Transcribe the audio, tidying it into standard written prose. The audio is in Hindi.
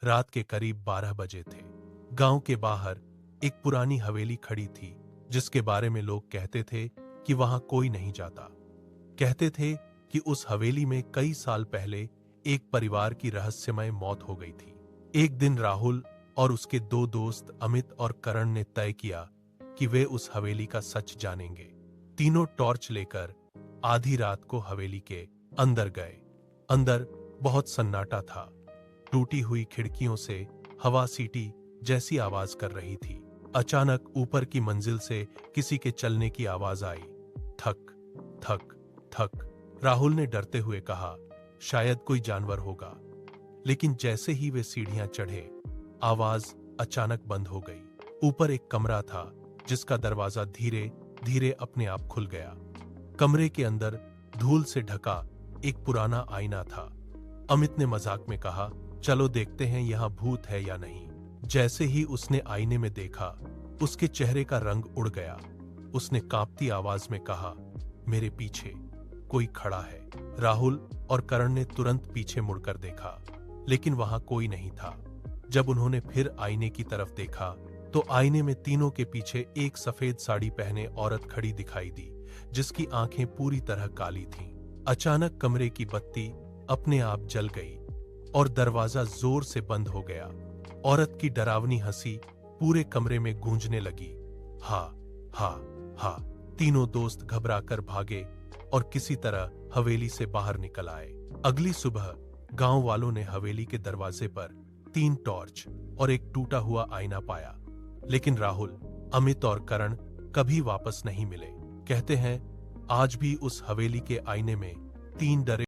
रात के करीब 12 बजे थे। गांव के बाहर एक पुरानी हवेली खड़ी थी, जिसके बारे में लोग कहते थे कि वहां कोई नहीं जाता। कहते थे कि उस हवेली में कई साल पहले एक परिवार की रहस्यमय मौत हो गई थी। एक दिन राहुल और उसके दो दोस्त अमित और करण ने तय किया कि वे उस हवेली का सच जानेंगे। तीनों टॉर्च लेकर आधी रात को हवेली के अंदर गए। अंदर बहुत सन्नाटा था। टूटी हुई खिड़कियों से हवा सीटी जैसी आवाज कर रही थी। अचानक ऊपर की मंजिल से किसी के चलने की आवाज आई। थक थक थक। राहुल ने डरते हुए कहा, शायद कोई जानवर होगा। लेकिन जैसे ही वे सीढ़ियां चढ़े, आवाज अचानक बंद हो गई। ऊपर एक कमरा था, जिसका दरवाजा धीरे धीरे अपने आप खुल गया। कमरे के अंदर धूल से ढका एक पुराना आईना था। अमित ने मजाक में कहा, चलो देखते हैं यहां भूत है या नहीं। जैसे ही उसने आईने में देखा, उसके चेहरे का रंग उड़ गया। उसने कांपती आवाज में कहा, मेरे पीछे कोई खड़ा है। राहुल और करण ने तुरंत पीछे मुड़कर देखा, लेकिन वहां कोई नहीं था। जब उन्होंने फिर आईने की तरफ देखा, तो आईने में तीनों के पीछे एक सफेद साड़ी पहने औरत खड़ी दिखाई दी, जिसकी आंखें पूरी तरह काली थीं। अचानक कमरे की बत्ती अपने आप जल गई और दरवाजा जोर से बंद हो गया। औरत की डरावनी हंसी पूरे कमरे में गूंजने लगी। हा हा हा। तीनों दोस्त घबराकर भागे और किसी तरह हवेली से बाहर निकल आए। अगली सुबह गांव वालों ने हवेली के दरवाजे पर 3 टॉर्च और एक टूटा हुआ आईना पाया। लेकिन राहुल, अमित और करण कभी वापस नहीं मिले। कहते हैं आज भी उस हवेली के आईने में 3 डरे